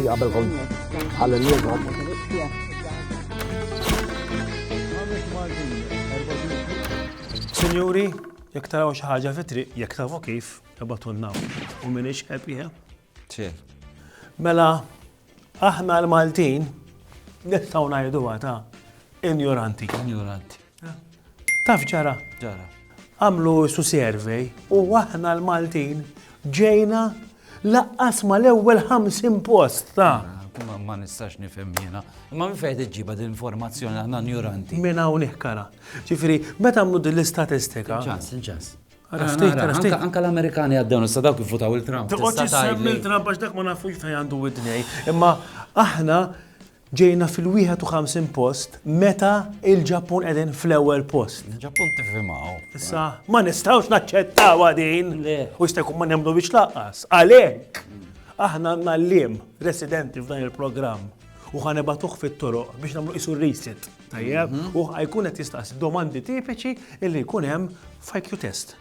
Malti qabelkom ħalli Sinjuri, jekk taraw xi ħaġa fit-triq, jekk tafu kif, ibatulnaw. U minix happy, ċer. Mela, aħna l-Maltin nistgħu ngħiduha ta' ignoranti. Ignoranti. Taf ġara? Ġara. Għamlu su survey u aħna l-Maltin ġejna laqqas mal-ewwel 50 post ta' Ma nistax nifhem jiena. Ma min fejn iġġiba din informazzjoni aħna ignoranti. Minn hawnhekk kara. Ġifieri, meta għamlu din l-istatistika. Ċans. Araftit. Anka l-Amerikani għaddew nista' dawk ifutaw il-Trump. Toqgħod issemmi l-Trump għax dak ma nafux fejn għandu widnej. Imma aħna ġejna fil-51 post meta il-Ġappun qegħdin fl-ewwel post. Il-Ġappun tifhimgħu. Issa ma nistgħux naċċettawha din. Le. U jista' jkun ma nemmlu biex laqqas. Għalhekk aħna għandna l-lim residenti f'dan il-programm u ħanibatuh fit-toroq biex nagħmlu qisu reset. Tajjeb, u ħajkun qed jistaqsi domandi tipiċi illi jkun hemm FIQ test.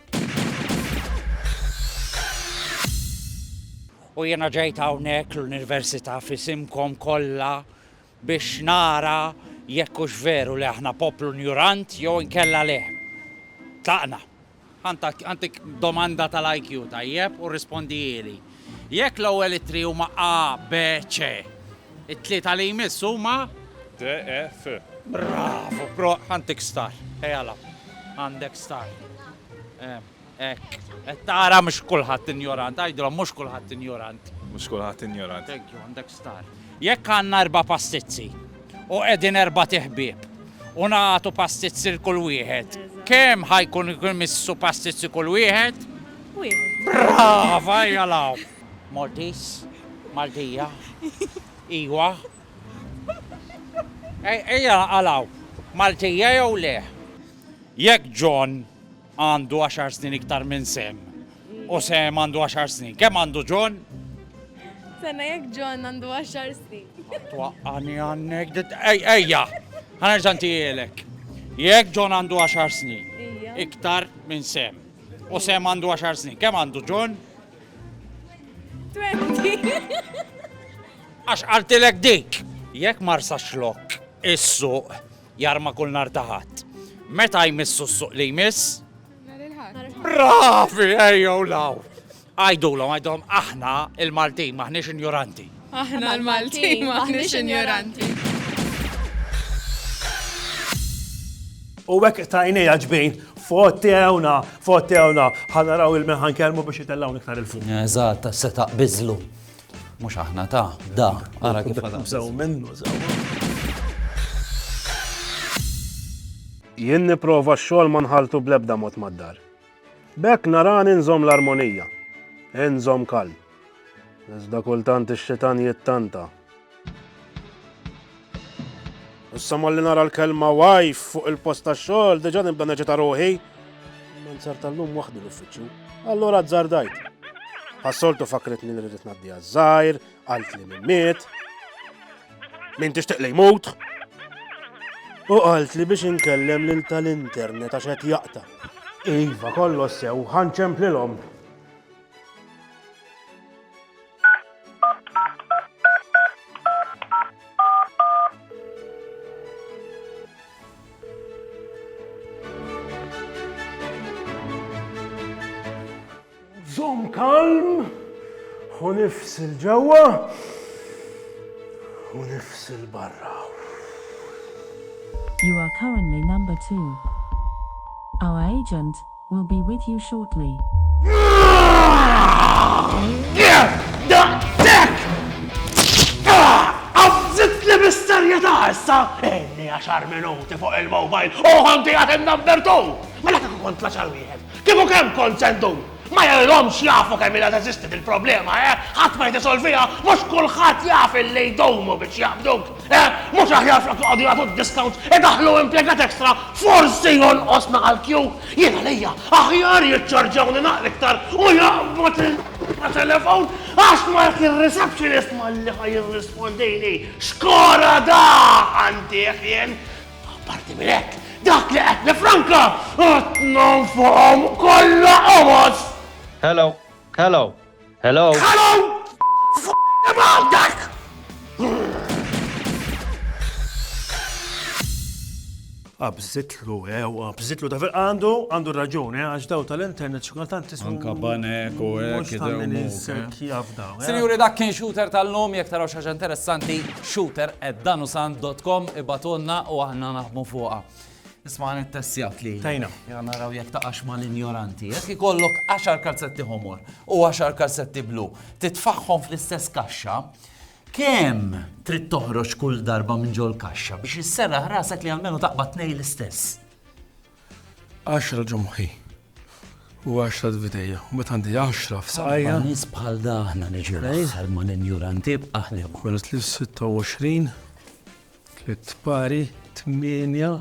U jiena ġejt hawnhekk l-Università f'isimkom kollha biex nara jekk hux veru li aħna poplu ignorant jew inkella le. Tlaqna. Għandik domanda tal-IQ tajjeb u rispondijieli. Jekk l-ewwel it-tri huma A, B, C, it-tlieta li jmiss huma D, E, F. Bravo, bro, għandek star. Ejala, għandek star. Ek, tara mhux kulħadd ignorant, għajdilhom mhux kulħadd ignorant. Mhux kulħadd ignorant. Thank you, għandek star. Jekk għandna 4 pastizzi u qegħdin 4 tiħbieb u nagħtu pastizzi l kull wieħed, kemm ħajkun missu pastizzi kull wieħed? Wieħed. Brava, jalaw. Maltis, Maltija, Iwa. Ejja għalaw, Maltija jew le? Jekk John għandu 10 snin iktar minn Sam u Sam għandu 10 snin, kemm għandu John? Sena jekk John għandu 10 snin. Twaqqani għannek, ejja, ħanerġantijelek. Jekk John għandu 10 snin iktar minn Sam u Sam għandu 10 snin, kemm għandu John? 20. Għax għaltilek dik, jekk marsax lok is-suq jarma kull nar taħat. Meta jmissu s-suq li jmiss? Bravi, ejjew law. Għajdulhom aħna il-Maltin maħniex ignoranti. Aħna l-Maltin maħniex ignoranti. U hekk tajni ġbejn, fottewna, ħanaraw il-meħan kelmu biex jitellawni iktar il-fuq. Eżatt, setaq biżlu. Mhux aħna da, ara kif għadha. Sew minnu, sew. Jien nipprova x-xogħol ma nħaltu bl-ebda mod mad-dar. B'hekk narani nżomm l-armonija, inżomm kalm. Iżda kultant ix-xitan jittanta. Issa malli nara l-kelma wife fuq il-post tax-xogħol diġà nibda neġeta ruħi. Ma nsar tal-lum waħdi l-uffiċċju. Allura żardajt. Ħassoltu fakritni li rrid ngħaddiha żgħir, qalt li mimmiet. Min tixtieq li jmut. U qalt li biex inkellem lil tal-internet għax qed jaqta'. Iva, kollox sew, ħanċemplilhom. Żomm kalm, u nifsil ġewwa, u nifsil barra. You are currently number 2. Our agent will be with you shortly. Għabżit li bis-serjetà issa! Inni 10 minuti fuq il-mobile u ħanti għatem number 2! Mela kieku kont laċar wieħed, kieku kemm kont sendu? Ma jgħidhomx jafu kemm ilha teżisti il-problema, ħadd ma jtisolvija, mhux kulħadd jaf illi jdumu biex jaqbduk, mhux aħjar flok joqogħdu jagħtu discount idaħħlu impjegat ekstra forsi jonqos naqal-Q. Jiena lejja aħjar jiċċarġawni naql iktar u jaqbad il-telefon għax ma jekk ir-receptionist malli ħajirrispondini. Xkora da għandih jien. Apparti minn hekk, dak li qed nifranka qed nonfoqhom kollha qomos. Hello. Hello! F*** about that! Abżitlu, abżitlu, ta' għandu raġuni, għax daw tal-internet xukaltant tismu. Anka banek u Mux hekk tal-min idewmu, is-sekki għafdaw. Sinjuri, dak kien shooter tal-lum, jek taraw xaġa interessanti, shooter@danusan.com ibatonna u aħna naħdmu fuqa. Isma' it-tessjat li. Tajna. Ja naraw jek taqax ma l-ignoranti. Jek ikollok 10 kalzetti homor u 10 kalzetti blu, titfaħħom fl-istess kaxxa, kemm trid toħroġ kull darba minn ġol kaxxa biex isserraħ rasek li għalmenu taqbad nej l-istess? 10 ġumħi. U 10 d-videja. U met għandi 10 f'saqajja. Nis bħal daħna niġu l-axħar ma l-ignoranti b'aħlem. Kwenet li 26, 3 pari, 8,